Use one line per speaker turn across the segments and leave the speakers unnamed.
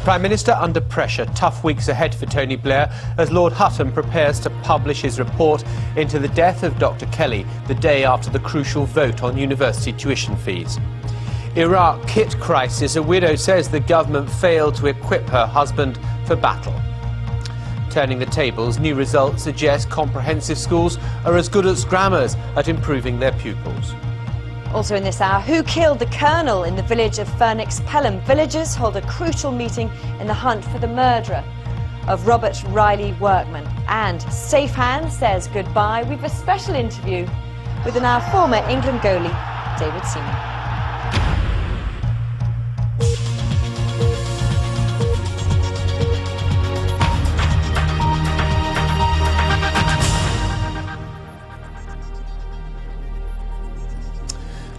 Prime Minister under pressure. Tough weeks ahead for Tony Blair as Lord Hutton prepares to publish his report into the death of Dr Kelly the day after the crucial vote on university tuition fees. Iraq kit crisis. A widow says the government failed to equip her husband for battle. Turning the tables, new results suggest comprehensive schools are as good as grammars at improving their pupils.
Also in this hour, who killed the colonel in the village of Furnix Pelham? Villagers hold a crucial meeting in the hunt for the murderer of Robert Riley Workman. And Safe Hands says goodbye. We've a special interview with the now former England goalie, David Seaman.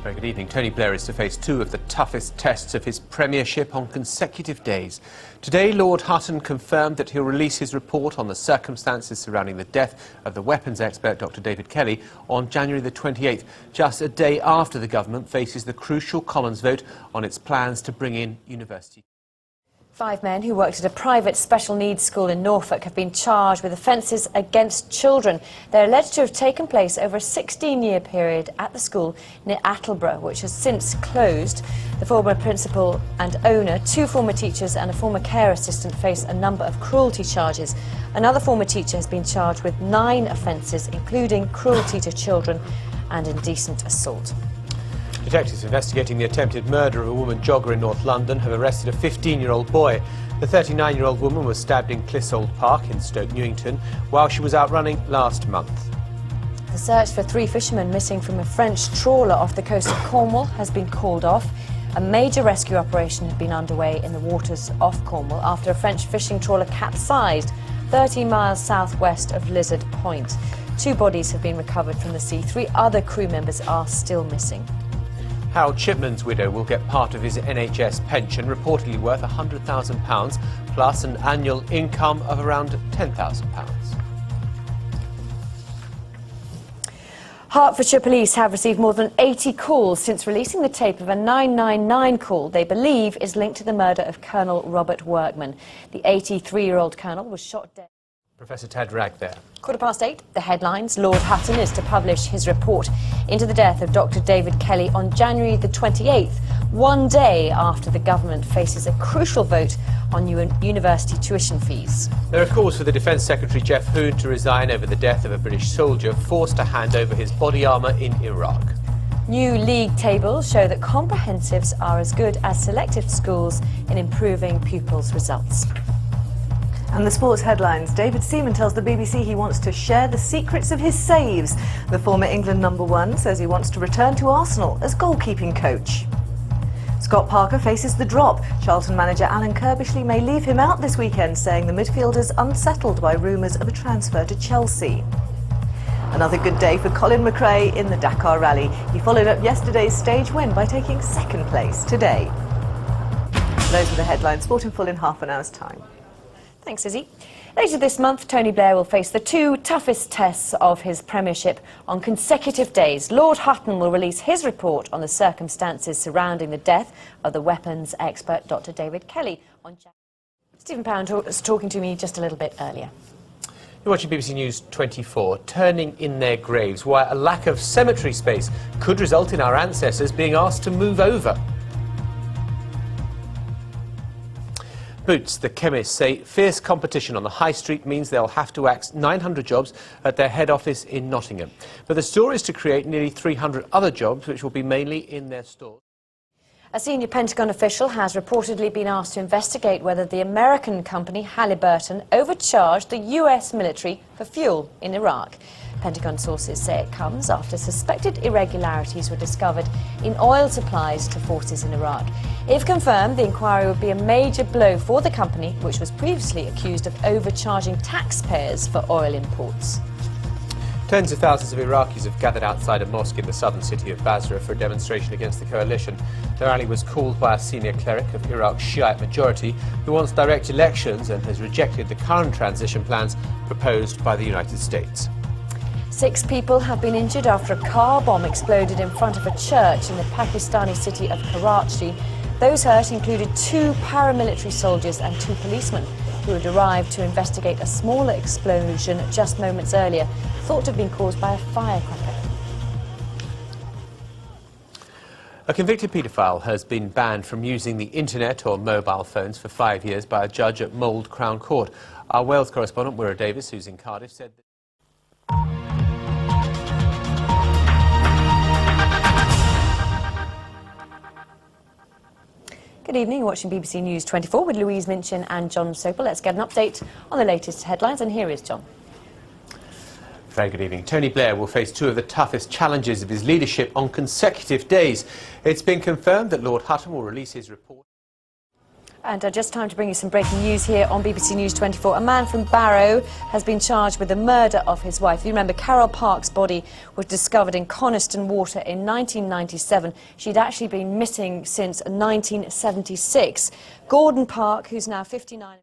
Very good evening. Tony Blair is to face two of the toughest tests of his premiership on consecutive days. Today, Lord Hutton confirmed that he'll release his report on the circumstances surrounding the death of the weapons expert Dr David Kelly on January the 28th, just a day after the government faces the crucial Commons vote on its plans to bring in university.
5 men who worked at a private special needs school in Norfolk have been charged with offences against children. They're alleged to have taken place over a 16-year period at the school near Attleborough, which has since closed. The former principal and owner, 2 former teachers and a former care assistant face a number of cruelty charges. Another former teacher has been charged with 9 offences, including cruelty to children and indecent assault.
Detectives investigating the attempted murder of a woman jogger in North London have arrested a 15-year-old boy. The 39-year-old woman was stabbed in Clissold Park in Stoke Newington while she was out running last month.
The search for 3 fishermen missing from a French trawler off the coast of Cornwall has been called off. A major rescue operation had been underway in the waters off Cornwall after a French fishing trawler capsized 30 miles southwest of Lizard Point. 2 bodies have been recovered from the sea. 3 other crew members are still missing.
Harold Chipman's widow will get part of his NHS pension, reportedly worth £100,000, plus an annual income of around £10,000.
Hertfordshire police have received more than 80 calls since releasing the tape of a 999 call they believe is linked to the murder of Colonel Robert Workman. The 83-year-old colonel was shot dead.
Professor Ted Ragg there.
8:15, the headlines. Lord Hutton is to publish his report into the death of Dr David Kelly on January the 28th, one day after the government faces a crucial vote on university tuition fees.
There are calls for the Defence Secretary Geoff Hoon to resign over the death of a British soldier forced to hand over his body armour in Iraq.
New league tables show that comprehensives are as good as selective schools in improving pupils' results.
And the sports headlines. David Seaman tells the BBC he wants to share the secrets of his saves. The former England #1 says he wants to return to Arsenal as goalkeeping coach. Scott Parker faces the drop. Charlton manager Alan Kirbishley may leave him out this weekend, saying the midfielder's unsettled by rumours of a transfer to Chelsea. Another good day for Colin McRae in the Dakar Rally. He followed up yesterday's stage win by taking 2nd place today. Those are the headlines. Sport in full in half an hour's time.
Thanks, Izzy. Later this month, Tony Blair will face the 2 toughest tests of his premiership on consecutive days. Lord Hutton will release his report on the circumstances surrounding the death of the weapons expert Dr David Kelly on January. Stephen Powell was talking to me just a little bit earlier.
You're watching BBC News 24. Turning in their graves, why a lack of cemetery space could result in our ancestors being asked to move over. Boots, the chemists, say fierce competition on the high street means they'll have to axe 900 jobs at their head office in Nottingham. But the store is to create nearly 300 other jobs, which will be mainly in their stores.
A senior Pentagon official has reportedly been asked to investigate whether the American company Halliburton overcharged the US military for fuel in Iraq. Pentagon sources say it comes after suspected irregularities were discovered in oil supplies to forces in Iraq. If confirmed, the inquiry would be a major blow for the company, which was previously accused of overcharging taxpayers for oil imports.
Tens of thousands of Iraqis have gathered outside a mosque in the southern city of Basra for a demonstration against the coalition. The rally was called by a senior cleric of Iraq's Shiite majority, who wants direct elections and has rejected the current transition plans proposed by the United States.
6 people have been injured after a car bomb exploded in front of a church in the Pakistani city of Karachi. Those hurt included 2 paramilitary soldiers and 2 policemen who had arrived to investigate a smaller explosion just moments earlier, thought to have been caused by a firecracker.
A convicted paedophile has been banned from using the internet or mobile phones for 5 years by a judge at Mold Crown Court. Our Wales correspondent, Wira Davis, who's in Cardiff, said that...
Good evening, you're watching BBC News 24 with Louise Minchin and Jon Sopel. Let's get an update on the latest headlines, and here is Jon.
Very good evening. Tony Blair will face 2 of the toughest challenges of his leadership on consecutive days. It's been confirmed that Lord Hutton will release his report.
And just time to bring you some breaking news here on BBC News 24. A man from Barrow has been charged with the murder of his wife. You remember Carol Park's body was discovered in Coniston Water in 1997. She'd actually been missing since 1976. Gordon Park, who's now 59...